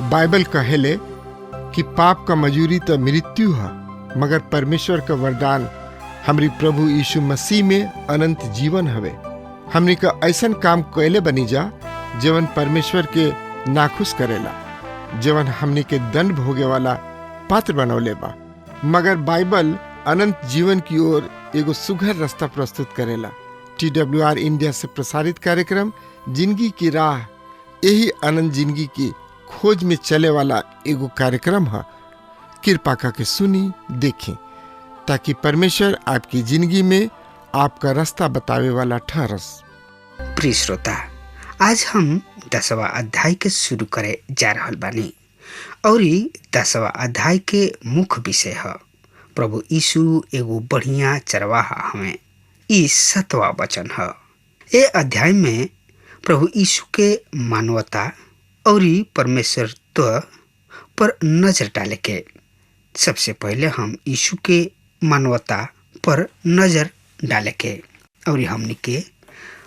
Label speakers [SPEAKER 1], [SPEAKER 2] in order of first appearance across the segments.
[SPEAKER 1] Bible कहेले कि पाप का मजूरी तो मृत्यु है, मगर परमेश्वर का वरदान हमरी प्रभु यीशु मसीह में अनंत जीवन हवे। हमनी का ऐसन काम कैले बनी जा जवन परमेश्वर के नाखुश करेला, जवन हमनी के दंड भोगे वाला पात्र बनौले बा। मगर बाइबल अनंत जीवन की ओर एगो सुघर रास्ता प्रस्तुत करेला। TWR इंडिया से प्रसारित कार्यक्रम जिंदगी की राह यही अनंत जिंदगी की खोज में चले वाला एगो कार्यक्रम है। कृपा करके सुनी देखें ताकि परमेश्वर आपकी जिंदगी में आपका रास्ता बतावे वाला ठहरस।
[SPEAKER 2] प्रिय श्रोता, आज हम 10वां अध्याय के शुरू करे जा रहल बानी और 10वां अध्याय के मुख्य विषय है प्रभु यीशु एगो बढ़िया चरवाहा हमें। ई 7वां वचन है। ये अध्याय में प्रभु यीशु के मानवता और परमेश्वरत्व पर नजर डाले के सबसे पहले हम यीशु के मानवता पर नजर डाले के और हमनी के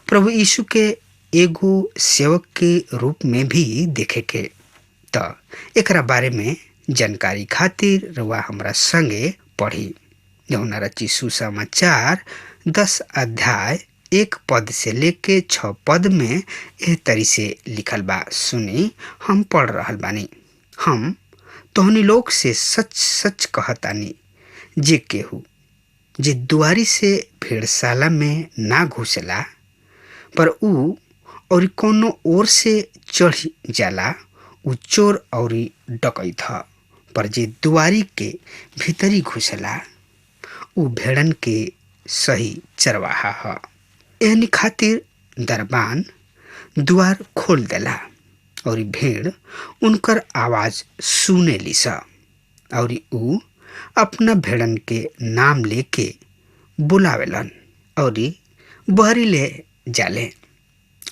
[SPEAKER 2] प्रभु यीशु के एगो सेवक के रूप में भी देखे के। तो एकरा बारे में जानकारी खातिर रउआ हमरा संगे पढ़ी। यूहन्ना रचित सुसमाचार 10 अध्याय 1 पद से लेके 6 पद में एह तरी से लिखल बा। सुनी, हम पढ़ रहल बानी। हम तोहनी लोग से सच सच कहतानी, जे केहू जे दुआरी से भेड़शाला में ना घुसला पर ऊ और कोनो ओर से चढ़ जाला, ऊ चोर और डकैत ह। पर जे दुआरी के भीतरी घुसला ऊ भेड़न के सही चरवाहा ह। एहनी खातिर दरबान द्वार खोल देला और भेड़ उनकर आवाज सुने लिसा और ऊ अपना भेड़न के नाम लेके बुलावेलन और बहरी ले जाले।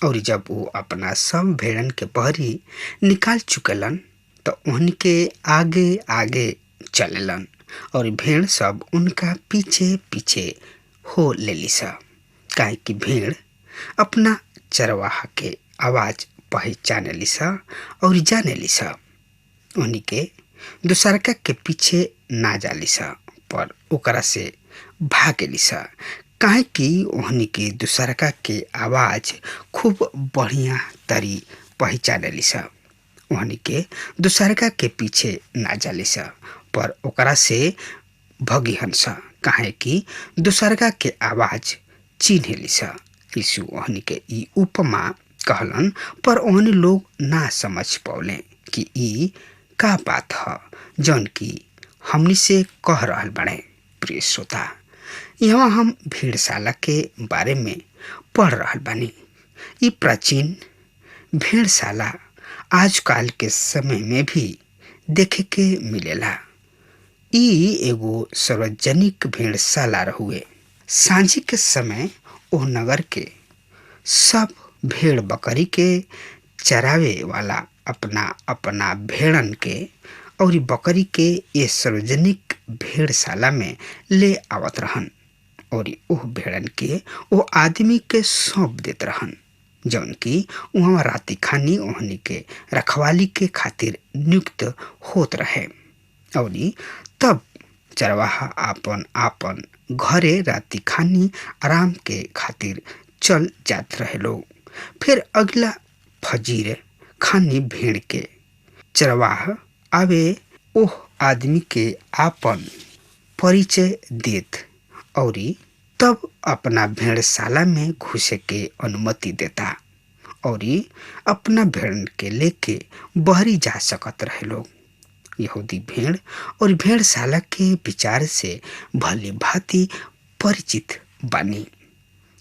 [SPEAKER 2] और जब वो अपना सब भेड़न के बहरी निकाल चुकेलन तो उनके आगे आगे चलेलन और भेड़ सब उनका पीछे पीछे हो ले लिसा। काहे कि भेड़ अपना चरवाहा के आवाज पहचाने लिसा और जाने लिसा। उन्हीं के दूसरका के पीछे ना जा लिसा पर ओकरा से भागे लिसा। काहे कि उन्हीं के दूसरका के आवाज खूब बढ़िया तरी पहचाने लिसा। उन्हीं के दूसरका के पीछे ना जा लिसा पर ओकरा से भगी हंसा। काहे कि दूसरका के आवाज चिन्हे लिसा। यीशु ओहनी के ई उपमा कहलन पर ओहनी लोग ना समझ पौले कि ई का बात ह जौन की हमनी से कह रहल बने। प्रिय श्रोता, यहाँ हम भेड़शाला के बारे में पढ़ रहल बानी। ई प्राचीन भेड़शाला आजकल के समय में भी देखे के मिलेला। ई एगो सार्वजनिक भेड़शाला रहुए। सांझी के समय ओह नगर के सब भेड़ बकरी के चरावे वाला अपना अपना भेड़न के और बकरी के ये सार्वजनिक भेड़शाला में ले आवत रहन और ओह भेड़न के वो आदमी के सौंप देत रहन जौन की वहाँ राती खानी ओहनी के रखवाली के खातिर नियुक्त होत रहे। और तब चरवाहा आपन आपन घरे राती खानी आराम के खातिर चल जात रहे लोग। फिर अगला फजीर खानी भेड़ के चरवाह आवे ओह आदमी के आपन परिचय देत और तब अपना भेड़शाला में घुसे के अनुमति देता और अपना भेड़ के लेके बहरी जा सकत रहे लोग। यहूदी भेड़ और भेड़शाला के विचार से भली भांति परिचित बानी।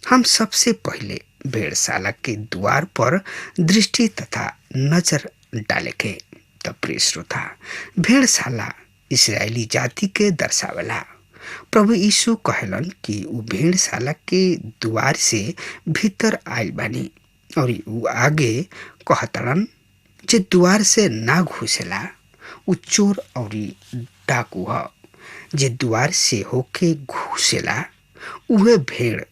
[SPEAKER 2] हम सबसे पहले भेड़शाला के द्वार पर दृष्टि तथा नजर डाले के। तब प्रिय श्रोता, भेड़शाला इस्राएली जाति के दर्शावेला। प्रभु यीशु कहलन कि ऊ भेड़शाला के द्वार से भीतर आयल बानी और ऊ आगे कहतलन जे द्वार से ना घुसेला उ चोर और डाकू ह। जे द्वार से होके घुसेला उहे भेड़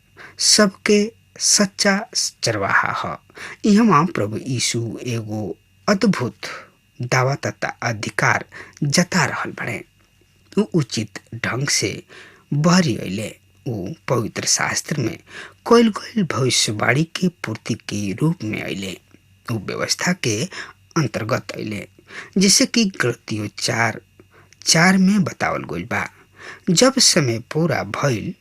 [SPEAKER 2] सबके सच्चा चरवाहा ह। इहवा प्रभु यीशु एगो अद्भुत दावा तथा अधिकार जता रहल बड़े। उ उचित ढंग से बहरी अइले। उ पवित्र शास्त्र में कइल गइल भविष्यवाणी के पूर्ति के रूप में अइले। उ व्यवस्था के अंतर्गत अइले, जैसे कि गलतियों 4:4 में बतावल गइल बा। जब समय पूरा भइल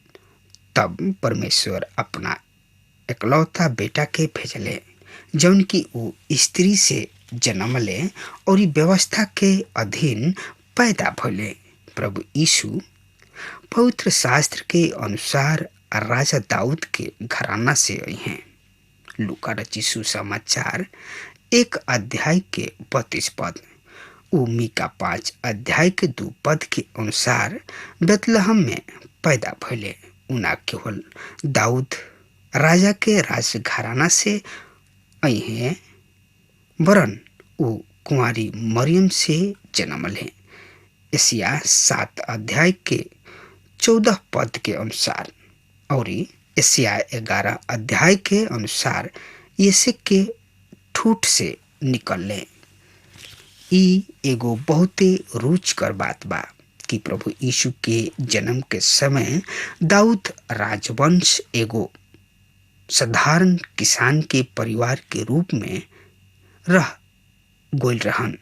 [SPEAKER 2] तब परमेश्वर अपना एकलौता बेटा के भेजले, जौन की उ स्त्री से जन्मले और व्यवस्था के अधीन पैदा भइले। प्रभु यीशु पवित्र शास्त्र के अनुसार राजा दाऊद के घराना से आई हैं। लूका रचित सुसमाचार 1 के 32 पद, उ मीका 5 के 2 पद के अनुसार बेतलहम में पैदा भइले। उना केवल दाऊद राजा के राज घराना से आई हैं, वरन उ कुंवारी मरियम से जन्मले। एशिया 7 के 14 पद के अनुसार और एशिया 11 के अनुसार यीशु के ठूठ से निकलले। ई एगो बहुते रुचिकर बात बा कि प्रभु यीशु के जन्म के समय दाऊद राजवंश एगो साधारण किसान के परिवार के रूप में रह गोल रहन।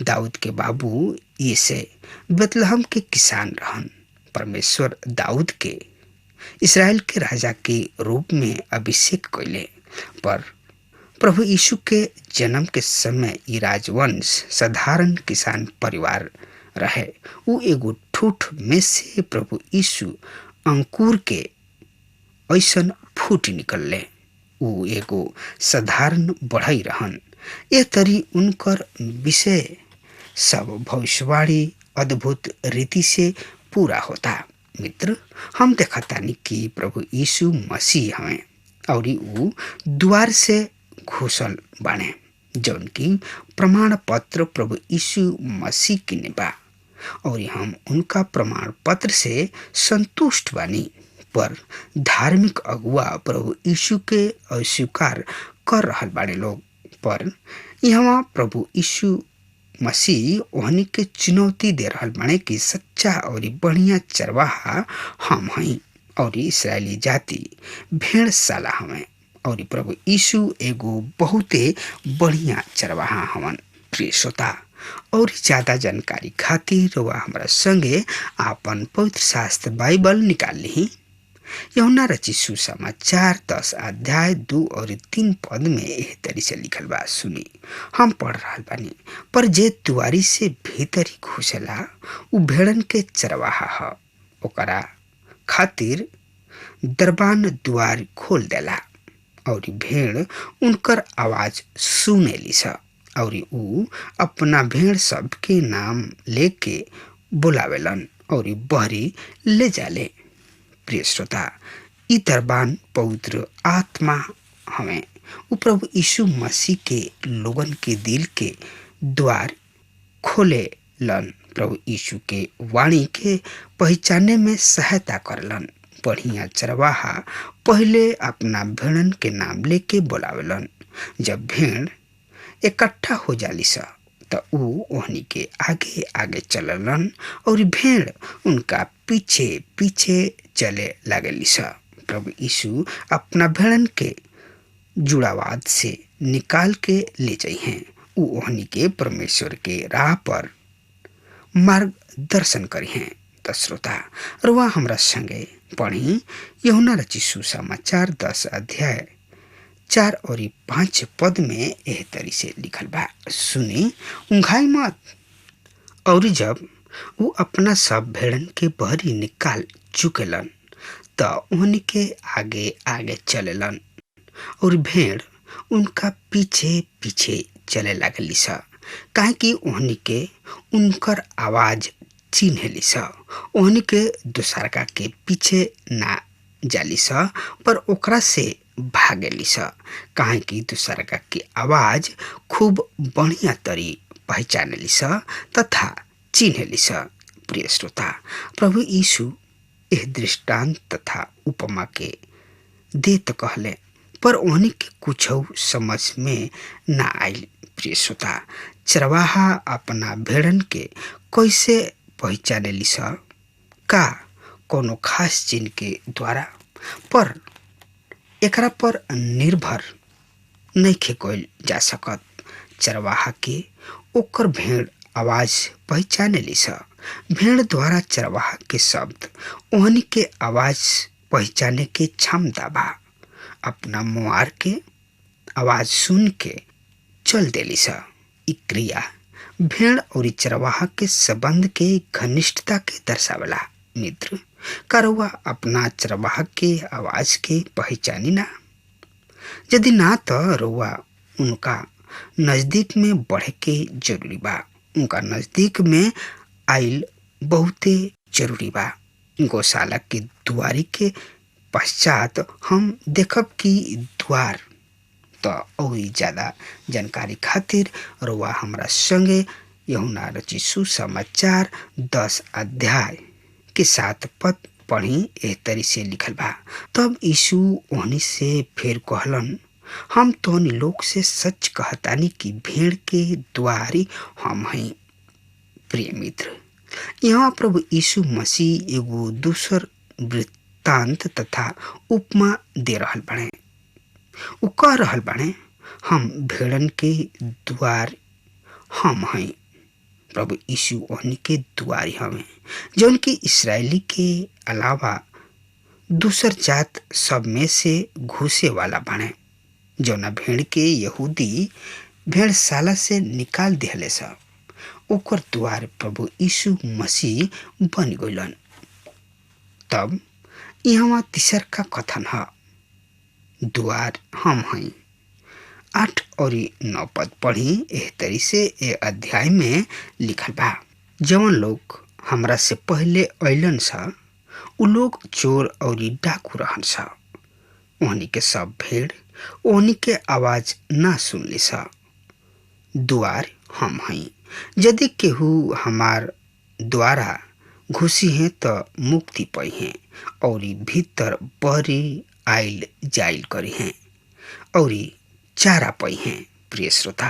[SPEAKER 2] दाऊद के बाबू यीशे बेतलहम के किसान रहन। परमेश्वर दाऊद के इस्राएल के राजा के रूप में अभिषेक कइले, पर प्रभु यीशु के जन्म के समय ई राजवंश साधारण किसान परिवार रहे। उ एगो ठूठ में से प्रभु यीशु अंकुर के ऐसन फूट निकलले। उ एगो साधारण बढ़ई रहन। ए तरी उनकर विषय सब भविष्यवाणी अद्भुत रीति से पूरा होता। मित्र, हम देखतानी कि प्रभु यीशु मसीह हमें और उ द्वार से घुसल बाने, जौन की प्रमाण पत्र प्रभु यीशु मसीह की बा और हम उनका प्रमाण पत्र से संतुष्ट बानी। पर धार्मिक अगुआ प्रभु यीशु के अस्वीकार कर रहल बाड़े लोग। पर यहाँ प्रभु यीशु मसीह ओहनी के चुनौती दे रहल बाड़े कि सच्चा और बढ़िया चरवाहा हम हई और इस्राएली जाति भेड़शाला हमें और प्रभु यीशु एगो बहुते बढ़िया चरवाहा हवन। प्रिय श्रोता, और ज्यादा जानकारी खातिर वह हमारा संगे आपन पवित्र शास्त्र बाइबल निकाल ली। यूहन्ना रचित सुसमाचार 10:2 और 3 पद में एह तरी से लिखल बा, सुनी। हम पढ़ रहल बानी। पर जे दुआरी से भीतरी घुसेला उ भेड़न के चरवाहा ह। ओकरा खातिर दरबान द्वार खोल देला और भेड़ उनकर आवाज सुनेली स और उ अपना भेड़ सब के नाम लेके बुलावेलन और बहरी ले जाले। प्रिय श्रोता, ई दरबान पवित्र आत्मा हमें उ प्रभु यीशु मसीह के लोगन के दिल के द्वार खोले लन। प्रभु यीशु के वाणी के पहचाने में सहायता करलन। बढ़िया चरवाहा पहले अपना भेड़न के नाम लेके बुलावेलन। जब भेड़ इकट्ठा हो जाली सा त उ ओहनी के आगे आगे चललन और भेड़ उनका पीछे पीछे चले लागली सा। प्रभु यीशु अपना भेड़न के जुड़ावाद से निकाल के ले जाई हैं। उ ओहनी के परमेश्वर के राह पर मार्गदर्शन करी हैं। त श्रोता, रुआ हमरा संगे पढ़ी यूहन्ना रचित सुसमाचार 10:4 और 5 पद में एह तरी से लिखल बा, सुनी। उंघाई मत। और जब वो अपना सब भेड़न के बहरी निकाल चुकेलन त उन्हीं के आगे आगे चलेलन और भेड़ उनका पीछे पीछे चले लागली सा, काहे कि उन्हीं के उनकर आवाज चिन्हली सा। उन्हीं के दूसरका के पीछे ना जाली सा, पर ओकरा से भागेली स, काहे कि दूसरा की आवाज खूब बढ़िया तरी पहचानेली स तथा चिन्हेली स। प्रिय श्रोता, प्रभु यीशु एह दृष्टांत तथा उपमा के दे तो कहले, पर उन्हीं के कुछ समझ में ना आइल। प्रिय श्रोता, चरवाहा अपना भेड़न के कैसे पहचानेली स? का कोनो खास चिन्ह के द्वारा? पर एकरा पर निर्भर नहीं कइल जा सकत। चरवाहा के ओकर भेड़ आवाज पहचानेली स। भेड़ द्वारा चरवाहा के शब्द ओहनी के आवाज पहचाने के क्षमता बा। अपना मुआर के आवाज सुन के चल देली स। इ क्रिया भेड़ और चरवाहा के संबंध के घनिष्ठता के दर्शावला। मित्र, करवा अपना चरवाहा के आवाज के पहचानी ना? यदि ना तो रउआ उनका नजदीक में बढ़े के जरूरी बा। उनका नजदीक में आइल बहुते जरूरी बा। गौशाला के दुआरी के पश्चात हम देखब कि द्वार तो और ज्यादा जानकारी खातिर रउआ हमरा संगे यूहन्ना रचित सुसमाचार 10 अध्याय के 7 पद पढ़ी। एह तरी से लिखल बा, तब यीशु ओहनी से फिर कहलन, हम तोहनी लोग से सच कहतानी कि भेड़ के द्वारी हम हई। प्रिय मित्र, यहाँ प्रभु यीशु मसीह एगो दूसर वृत्तांत तथा उपमा दे रहल बने। उ कह रहल बने, हम भेड़न के द्वार हम हई। प्रभु यीशु ओहनी के द्वारी हमें, जौन की इसराइली के अलावा दूसर जात सब में से घुसे वाला बने। जौना भेड़ के यहूदी भेड़शाला से निकाल दिहले स, ओकर द्वार प्रभु यीशु मसीह बन गइलन। तब यहाँ तीसर का कथन है, द्वार हम हई। 8 और 9 पद पढ़ी। एह तरी से ए अध्याय में लिखल बा, जवन लोग हमरा से पहले अइलन सा उ लोग चोर और डाकू रहन सा। ओहनी के सब भेड़ ओहनी के आवाज ना सुनली सा। द्वार हम हई। यदि केहू हमार द्वारा घुसी हैं तो मुक्ति पाई हैं और भीतर बहरी आइल जाइल करी हैं और चारा पाई हैं। प्रिय श्रोता,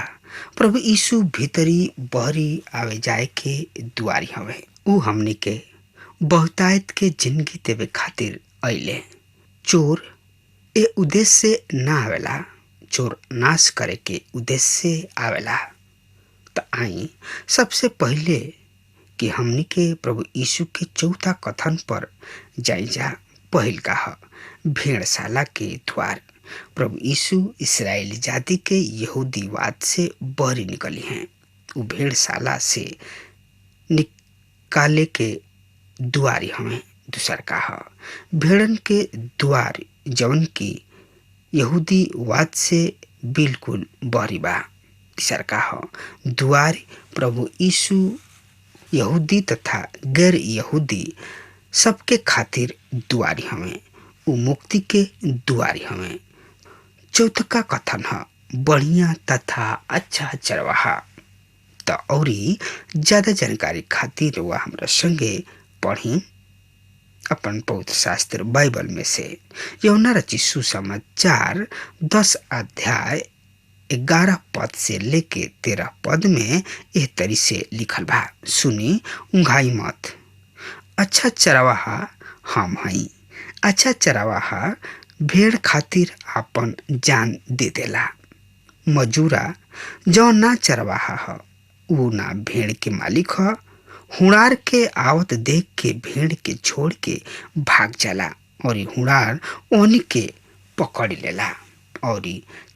[SPEAKER 2] प्रभु यीशु भीतरी बहरी आवे जाए के द्वारी हवे। उ हमनी के बहुतायत के जिंदगी देवे खातिर अइले। चोर ए उद्देश्य से ना आवेला, चोर नाश करे के उद्देश्य से आवेला। तो आई सबसे पहले कि हमनी के प्रभु यीशु के चौथा कथन पर जाई जा। पहिल का है भेड़शाला के द्वार। प्रभु यीशु इस्राएली जाति के यहूदीवाद से बहरी निकली हैं। वो भेड़शाला से निकाले के द्वारी हमें। दूसर का है भेड़न के द्वार, जवन की यहूदीवाद से बिल्कुल बहरी बा। तीसर का है द्वार प्रभु यीशु यहूदी तथा गैर यहूदी सबके खातिर द्वारी हमें। वो मुक्ति के द्वारी हमें। चौथा का कथन है बढ़िया तथा अच्छा चरवाहा। तो और ज्यादा जानकारी खातिर वह हमरा संगे पढ़ी अपन पवित्र शास्त्र बाइबल में से यूहन्ना रचित सुसमाचार 10 अध्याय 11 पद से लेके 13 पद में एह तरी से लिखल बा, सुनी उंघाई मत। अच्छा चरवाहा हम हई। अच्छा चरवाहा भेड़ खातिर आपन जान दे देला। मजूरा जो ना चरवाहा ह उ ना भेड़ के मालिक ह। हुड़ार के आवत देख के भेड़ के छोड़ के भाग जाला और हुड़ार ओहनी के पकड़ लेला और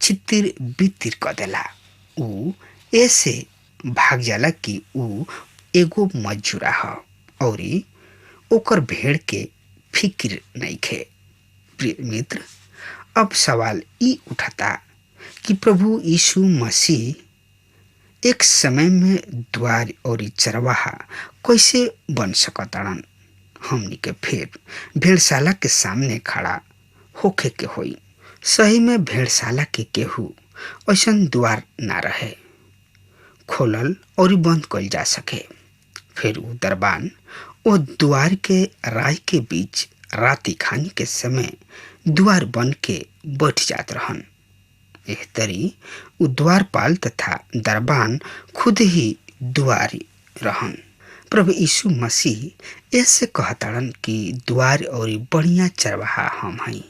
[SPEAKER 2] छितिर बितिर कर देला। उ ऐसे भाग जाला कि उ एगो मजूरा ह और ओकर भेड़ के फिक्र नहीं खे। प्रिय मित्र, अब सवाल ई उठता कि प्रभु यीशु मसीह एक समय में द्वार और चरवाहा कैसे बन सकताड़न? हमनी के फिर भेड़शाला के सामने खड़ा होखे के होई। सही में भेड़शाला के केहू ऐसन द्वार ना रहे खोलल और बंद कल जा सके। फिर वो दरबान वो द्वार के राय के बीच राति खानी के समय द्वार बन के बैठ जात रहन। एह तरी वो द्वारपाल तथा दरबान खुद ही द्वारी रहन। प्रभु यीशु मसीह ऐसे कहताड़न कि द्वार और बढ़िया चरवाहा हम हई।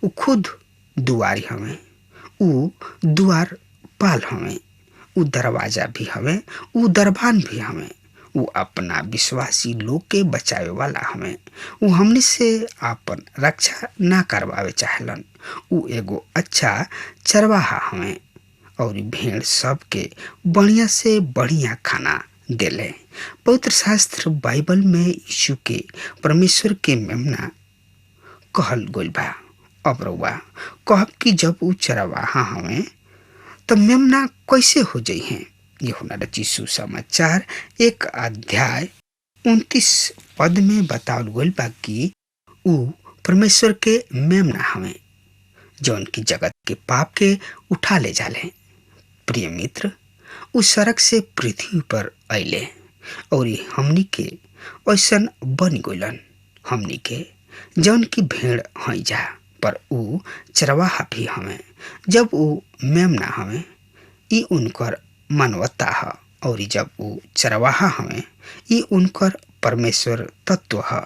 [SPEAKER 2] वो खुद दुआरी हमें, वो द्वार पाल हमें, वो दरवाजा भी हमें, वो दरबान भी हमें। वो अपना विश्वासी लोग के बचावे वाला हमें। वो हमनी से आपन रक्षा ना करवावे चाहलन। वो एगो अच्छा चरवाहा हमें और भेड़ सब के बढ़िया से बढ़िया खाना देले। पवित्र शास्त्र बाइबल में यीशु के परमेश्वर के मेमना कहल गइल बा। अब रउआ कहब कि जब वो चरवाहा हमें तो मेमना कैसे हो जाइ हैं। यूहन्ना रचित सुसमाचार 1 अध्याय 29 पद में बतावल गइल बा कि ऊ परमेश्वर के मेमना हमें जौन की जगत के पाप के उठा ले जाले। प्रिय मित्र, उस सड़क से पृथ्वी पर अइले और हमनी के ऐसन बन गइलन। हमनी के जौन की भेड़ हई जा, पर ऊ चरवाहा भी हमें। जब ऊ मेमना हमें ई उनकर मानवता है और जब ऊ चरवाहा हमें ई उनकर परमेश्वर तत्व है।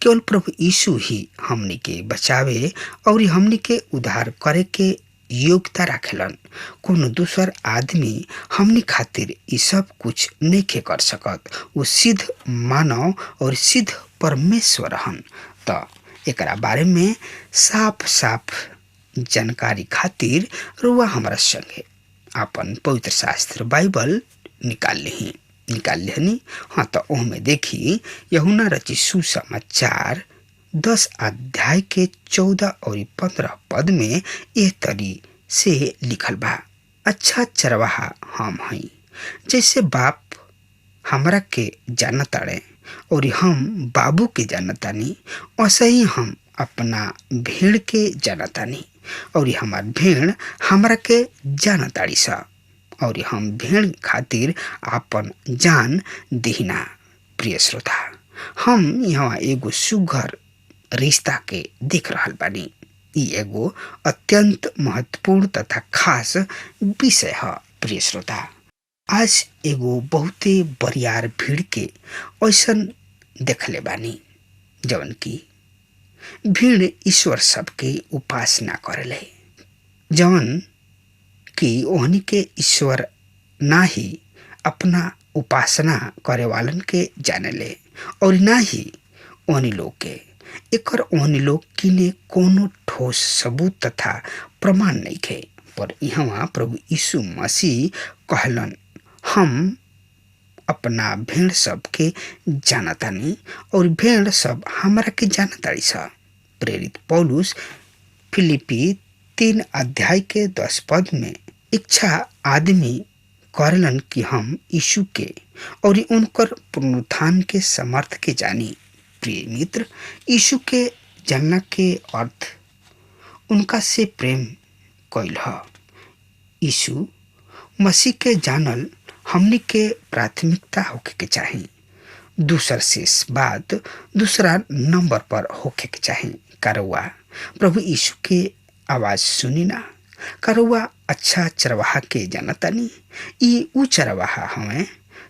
[SPEAKER 2] केवल प्रभु यीशु ही हमनी के बचावे और हमनी के उद्धार करे के योग्यता रखेलन। कोनो दूसर आदमी हमनी खातिर ई सब कुछ नहीं कर सकत। वो सिद्ध मानव और सिद्ध परमेश्वर हन। तो एकरा बारे में साफ साफ जानकारी खातिर रुआ हमारा संगे अपन पवित्र शास्त्र बाइबल निकाल लेहनी। हाँ, तो ओहमे देखी यूहन्ना रचित सुसमाचार 10 अध्याय के 14 और 15 पद में यह तरी से लिखल बा। अच्छा चरवाहा हम हई, जैसे बाप हमरा के जानताड़े और हम बाबू के जानतानी, वैसे ही हम अपना भेड़ के जानतानी और हमार भेड़ हमरा के जानताड़ी सा और हम भेड़ खातिर आपन जान देहिना। प्रिय श्रोता, हम यहाँ एगो सुघर रिश्ता के देख रहल बानी। ई एगो अत्यंत महत्वपूर्ण तथा खास विषय है। प्रिय श्रोता, आज एगो बहुते बरियार भीड़ के ऐसन देखले बानी जवन की भीड़ ईश्वर सबके उपासना करेले, जवन कि ओहनी के ईश्वर ना ही अपना उपासना करे वालन के जानेले और ना ही ओहनी लोग के एकर ओहनी लोग किने कोनो ठोस सबूत तथा प्रमाण नहीं खे। पर यहाँ प्रभु यीशु मसीह कहलन, हम अपना भेड़ सब के जानतानी और भेड़ सब हमरा के जानताड़ी सा। प्रेरित पौलुस फिलिपी 3 अध्याय के 10 पद में इच्छा आदमी करलन कि हम यीशु के और उनकर पुनरुत्थान के समर्थ के जानी। प्रिय मित्र, यीशु के जानना के अर्थ उनका से प्रेम कइल ह। यीशु मसीह के जानल हमनी के प्राथमिकता होके के चाही। दूसर शेष बात दूसरा नंबर पर होके के चाही। करवा प्रभु यीशु के आवाज सुनी ना। करवा अच्छा चरवाहा के जानतानी। ई ऊ चरवाहा हमें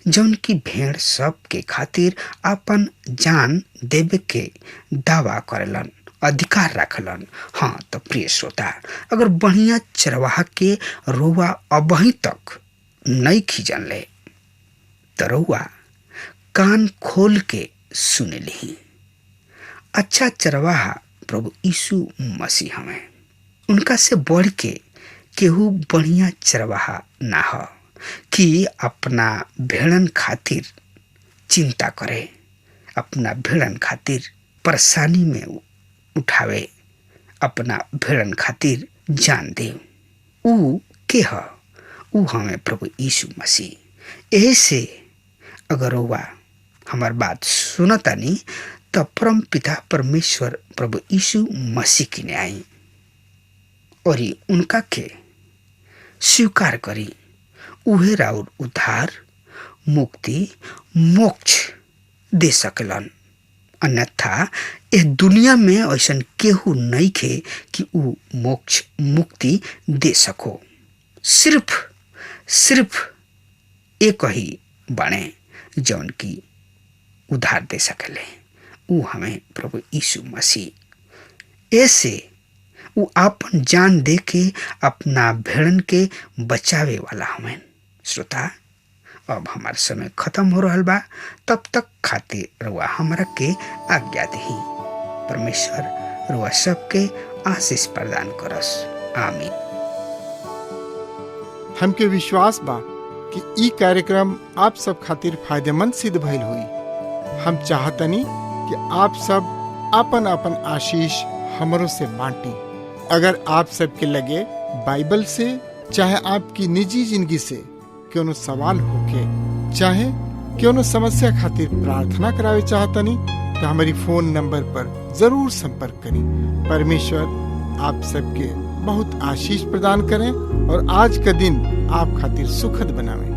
[SPEAKER 2] जौन की भेड़ सब के खातिर अपन जान देवे के दावा करेलन, अधिकार रखलन। हाँ, तो प्रिय श्रोता, अगर बढ़िया चरवाहा के रोवा अबही तक नहीं खींचन ले तो रउआ कान खोल के सुने ली। अच्छा चरवाहा प्रभु यीशु मसीह हमें। उनका से बढ़ के केहू बढ़िया चरवाहा ना हो कि अपना भेड़न खातिर चिंता करे, अपना भेड़न खातिर परेशानी में उठावे, अपना भेड़न खातिर जान दे। ऊ के ह? ऊ हमें प्रभु यीशु मसीह। ऐसे अगर हुआ हमार बात सुनतानी तो परम पिता परमेश्वर प्रभु यीशु मसीह की ने आई और उनका के स्वीकार करी, उहे राउर उद्धार, मुक्ति, मोक्ष दे सकलन। अन्यथा इस दुनिया में ऐसा केहू नहीं खे कि ऊ मोक्ष मुक्ति दे सको। सिर्फ एक ही बने जौन की उद्धार दे सकले, ऊ हमें प्रभु यीशु मसीह। ऐसे ऊ आपन जान दे के अपना भेड़न के बचावे वाला हमें। श्रोता, अब हमार समय खत्म हो रहा बा, तब तक खातिर रुआ हमरा के आज्ञा दही। परमेश्वर रुआ सबके आशीष प्रदान करस। आमीन।
[SPEAKER 1] हमके विश्वास बा कि ई कार्यक्रम आप सब खातिर फायदेमंद सिद्ध भइल हुई। हम चाहतनी कि आप सब आपन आपन आशीष हमरों से बांटी। अगर आप सबके लगे बाइबल से चाहे आपकी निजी जिंदगी से क्यों सवाल होके, चाहे क्यों समस्या खातिर प्रार्थना करावे चाहतनी, तो हमारी फोन नंबर पर जरूर संपर्क करें। परमेश्वर आप सबके बहुत आशीष प्रदान करें और आज का दिन आप खातिर सुखद बनावे।